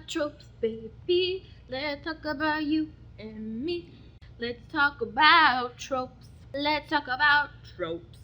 about tropes, baby. Let's talk about you and me. Let's talk about tropes. Let's talk about tropes.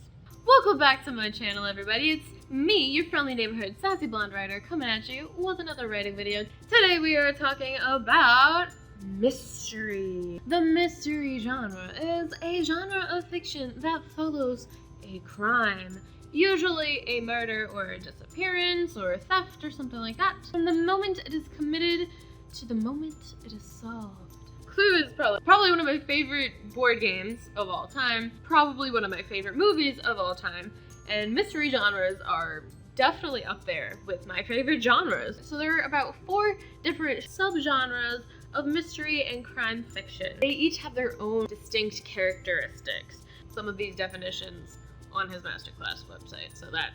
Welcome back to my channel, everybody. It's me, your friendly neighborhood sassy blonde writer, coming at you with another writing video. Today we are talking about mystery. The mystery genre is a genre of fiction that follows a crime. Usually a murder or a disappearance or a theft or something like that. From the moment it is committed to the moment it is solved. Clue is probably one of my favorite board games of all time. Probably one of my favorite movies of all time. And mystery genres are definitely up there with my favorite genres. So there are about 4 different subgenres of mystery and crime fiction. They each have their own distinct characteristics. Some of these definitions on his masterclass website, so that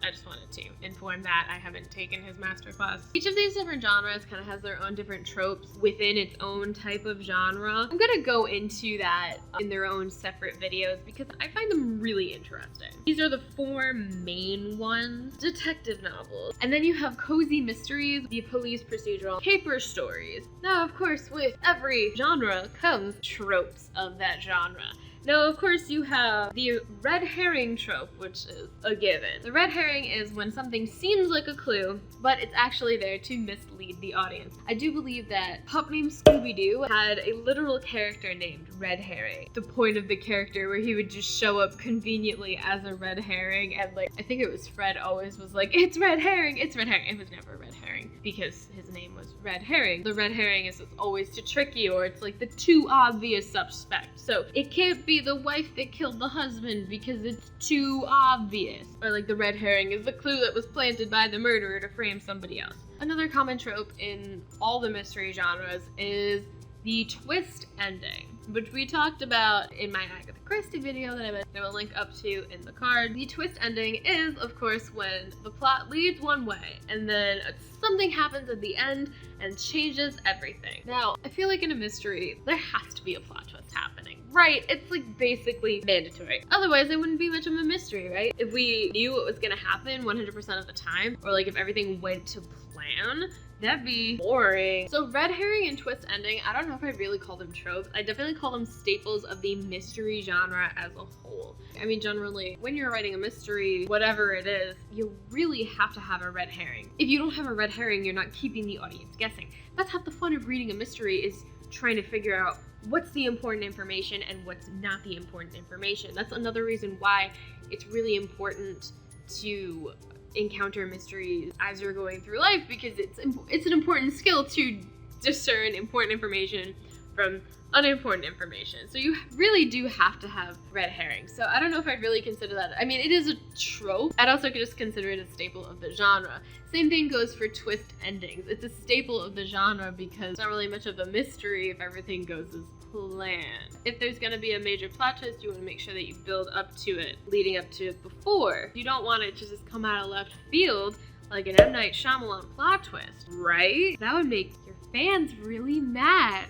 I just wanted to inform that I haven't taken his masterclass. Each of these different genres kind of has their own different tropes within its own type of genre. I'm gonna go into that in their own separate videos because I find them really interesting. These are the 4 main ones. Detective novels, and then you have cozy mysteries, the police procedural, caper stories. Now, of course, with every genre comes tropes of that genre. Now, of course, you have the red herring trope, which is a given. The red herring is when something seems like a clue, but it's actually there to mislead the audience. I do believe that Pup Named Scooby-Doo had a literal character named Red Herring. The point of the character where he would just show up conveniently as a red herring, and I think it was Fred always was like, "It's red herring, it's red herring." It was never red herring because his name was Red Herring. The red herring is always to trick you, or it's like the too obvious suspect. So it can't be the wife that killed the husband because it's too obvious. Or like the red herring is the clue that was planted by the murderer to frame somebody else. Another common trope in all the mystery genres is the twist ending, which we talked about in my Agatha Christie video that I will link up to in the card. The twist ending is, of course, when the plot leads one way and then something happens at the end and changes everything. Now, I feel like in a mystery, there has to be a plot twist happening, right? It's basically mandatory. Otherwise, it wouldn't be much of a mystery, right? If we knew what was gonna happen 100% of the time, or if everything went to plan, that'd be boring. So red herring and twist ending, I don't know if I'd really call them tropes. I definitely call them staples of the mystery genre as a whole. I mean, generally, when you're writing a mystery, whatever it is, you really have to have a red herring. If you don't have a red herring, you're not keeping the audience guessing. That's half the fun of reading a mystery, is trying to figure out what's the important information and what's not the important information. That's another reason why it's really important to encounter mysteries as you're going through life, because it's an important skill to discern important information from unimportant information. So you really do have to have red herring. So I don't know if I'd really consider that. I mean, it is a trope. I'd also just consider it a staple of the genre. Same thing goes for twist endings. It's a staple of the genre because it's not really much of a mystery if everything goes as planned. If there's gonna be a major plot twist, you want to make sure that you build up to it, leading up to it before. You don't want it to just come out of left field like an M. Night Shyamalan plot twist, right? That would make your fans really mad,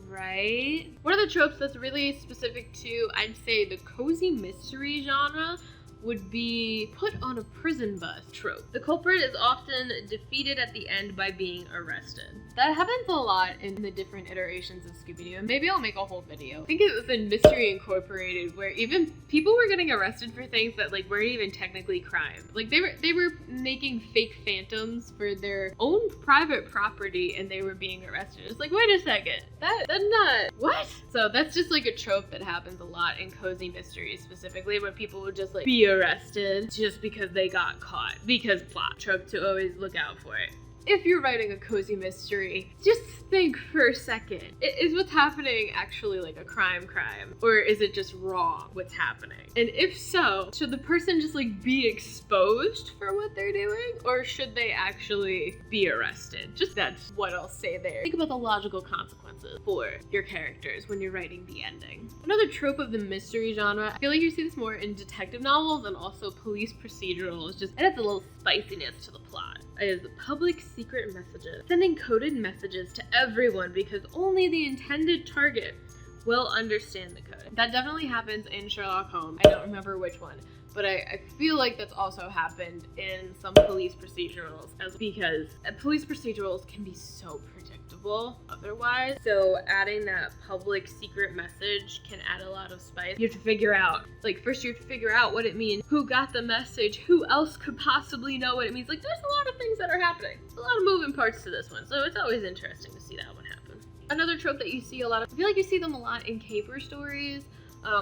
right? One of the tropes that's really specific to, I'd say, the cozy mystery genre would be put on a prison bus trope. The culprit is often defeated at the end by being arrested. That happens a lot in the different iterations of Scooby-Doo, and maybe I'll make a whole video. I think it was in Mystery Incorporated where even people were getting arrested for things that weren't even technically crime. They were making fake phantoms for their own private property and they were being arrested. It's wait a second, that's not, what? So that's just a trope that happens a lot in cozy mysteries, specifically when people would just be arrested just because they got caught, because plot. Trope to always look out for it. If you're writing a cozy mystery, just think for a second. Is what's happening actually a crime? Or is it just wrong what's happening? And if so, should the person just be exposed for what they're doing? Or should they actually be arrested? Just that's what I'll say there. Think about the logical consequences for your characters when you're writing the ending. Another trope of the mystery genre, I feel like you see this more in detective novels and also police procedurals. It adds a little spiciness to the plot. Is public secret messages. Sending coded messages to everyone because only the intended target will understand the code. That definitely happens in Sherlock Holmes. I don't remember which one, but I feel like that's also happened in some police procedurals, because police procedurals can be so predictable otherwise. So adding that public secret message can add a lot of spice. You have to figure out, first you have to figure out what it means, who got the message, who else could possibly know what it means. There's a lot of things that are happening. There's a lot of moving parts to this one, so it's always interesting to see that one happen. Another trope that you see a lot of, I feel like you see them a lot in caper stories,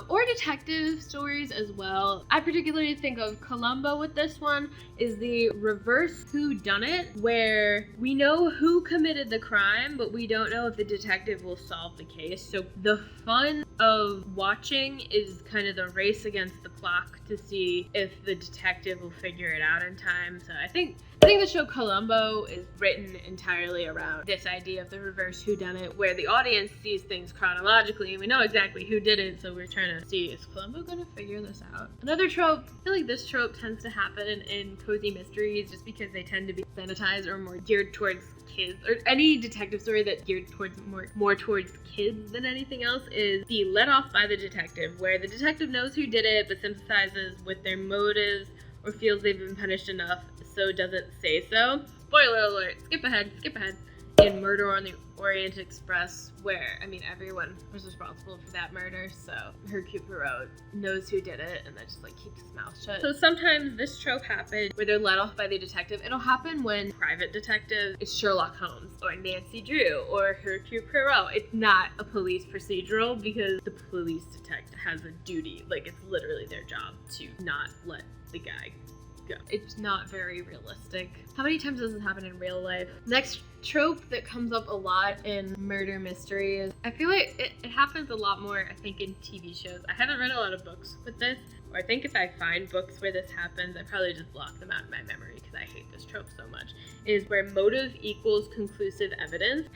or detective stories as well. I particularly think of Columbo with this one, is the reverse whodunit, where we know who committed the crime, but we don't know if the detective will solve the case. So the fun of watching is kind of the race against the clock to see if the detective will figure it out in time. So I think the show Columbo is written entirely around this idea of the reverse whodunit, where the audience sees things chronologically and we know exactly who did it, so we're trying to see, is Columbo gonna figure this out? Another trope, I feel like this trope tends to happen in cozy mysteries just because they tend to be sanitized or more geared towards kids, or any detective story that's geared towards more towards kids than anything else, is be let off by the detective, where the detective knows who did it but sympathizes with their motives or feels they've been punished enough, so doesn't say so. Spoiler alert, skip ahead. In Murder on the Orient Express, where, everyone was responsible for that murder, so Hercule Poirot knows who did it and then just keeps his mouth shut. So sometimes this trope happens where they're let off by the detective. It'll happen when private detective is Sherlock Holmes or Nancy Drew or Hercule Poirot. It's not a police procedural because the police detective has a duty, it's literally their job to not let the guy go. It's not very realistic. How many times does this happen in real life? Next trope that comes up a lot in murder mysteries, I feel like it happens a lot more, I think, in TV shows. I haven't read a lot of books with this, or I think if I find books where this happens, I probably just block them out of my memory because I hate this trope so much, is where motive equals conclusive evidence.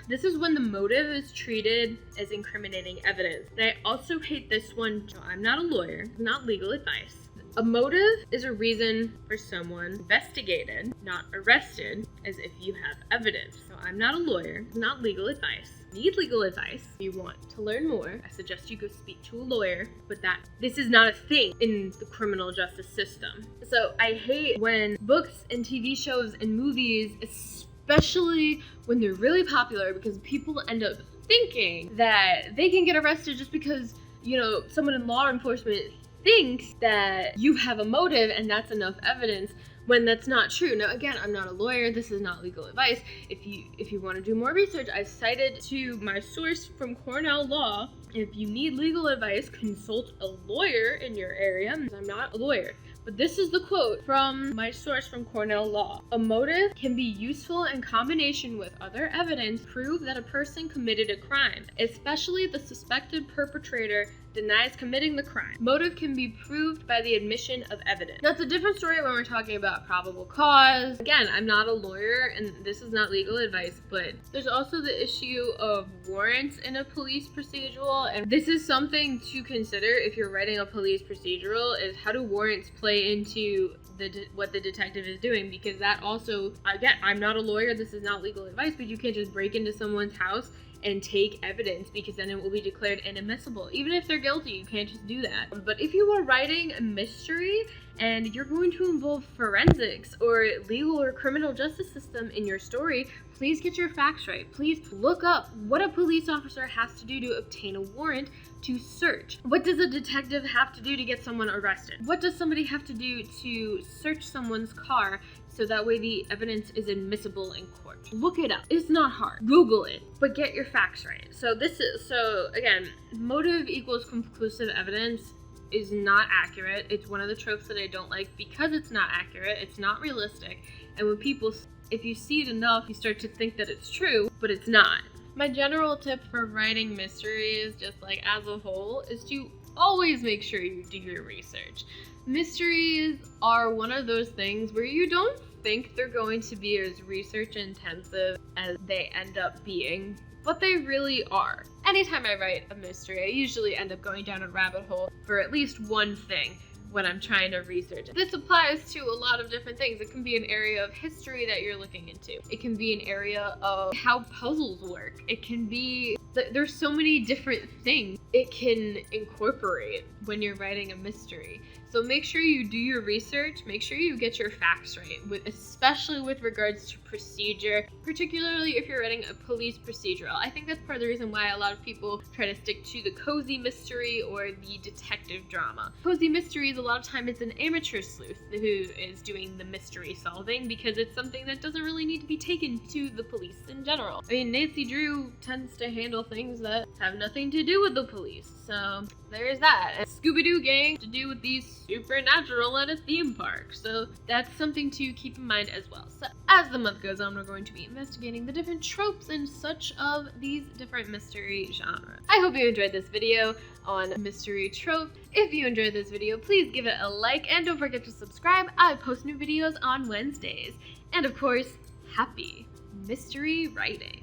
This is when the motive is treated as incriminating evidence. And I also hate this one. I'm not a lawyer, not legal advice. A motive is a reason for someone investigated, not arrested, as if you have evidence. So I'm not a lawyer, not legal advice. Need legal advice. If you want to learn more, I suggest you go speak to a lawyer, but this is not a thing in the criminal justice system. So I hate when books and TV shows and movies, especially when they're really popular, because people end up thinking that they can get arrested just because, someone in law enforcement thinks that you have a motive and that's enough evidence, when that's not true. Now, again, I'm not a lawyer. This is not legal advice. If you want to do more research, I've cited to my source from Cornell Law. If you need legal advice, consult a lawyer in your area. I'm not a lawyer. But this is the quote from my source from Cornell Law. A motive can be useful in combination with other evidence to prove that a person committed a crime, especially if the suspected perpetrator denies committing the crime. Motive can be proved by the admission of evidence. That's a different story when we're talking about probable cause. Again, I'm not a lawyer and this is not legal advice, but there's also the issue of warrants in a police procedural, and this is something to consider if you're writing a police procedural, is how do warrants play into what the detective is doing, because that also, again, I'm not a lawyer, this is not legal advice, but you can't just break into someone's house and take evidence, because then it will be declared inadmissible. Even if they're guilty, you can't just do that. But if you are writing a mystery and you're going to involve forensics or legal or criminal justice system in your story, please get your facts right. Please look up what a police officer has to do to obtain a warrant to search. What does a detective have to do to get someone arrested? What does somebody have to do to search someone's car so that way the evidence is admissible in court? Look it up. It's not hard. Google it, but get your facts right. So again, motive equals conclusive evidence is not accurate. It's one of the tropes that I don't like because it's not accurate. It's not realistic. And when if you see it enough, you start to think that it's true, but it's not. My general tip for writing mysteries, just as a whole, is to always make sure you do your research. Mysteries are one of those things where you don't think they're going to be as research intensive as they end up being, but they really are. Anytime I write a mystery, I usually end up going down a rabbit hole for at least one thing when I'm trying to research it. This applies to a lot of different things. It can be an area of history that you're looking into. It can be an area of how puzzles work. It can be, there's so many different things it can incorporate when you're writing a mystery. So make sure you do your research, make sure you get your facts right, especially with regards to procedure, particularly if you're writing a police procedural. I think that's part of the reason why a lot of people try to stick to the cozy mystery or the detective drama. Cozy mysteries, a lot of time it's an amateur sleuth who is doing the mystery solving because it's something that doesn't really need to be taken to the police in general. I mean, Nancy Drew tends to handle things that have nothing to do with the police, so there's that. And Scooby-Doo gang to do with these supernatural at a theme park, so that's something to keep in mind as well. So as the month goes on, we're going to be investigating the different tropes and such of these different mystery genres. I hope you enjoyed this video on mystery trope. If you enjoyed this video, please give it a like and don't forget to subscribe. I post new videos on Wednesdays. And of course, happy mystery writing.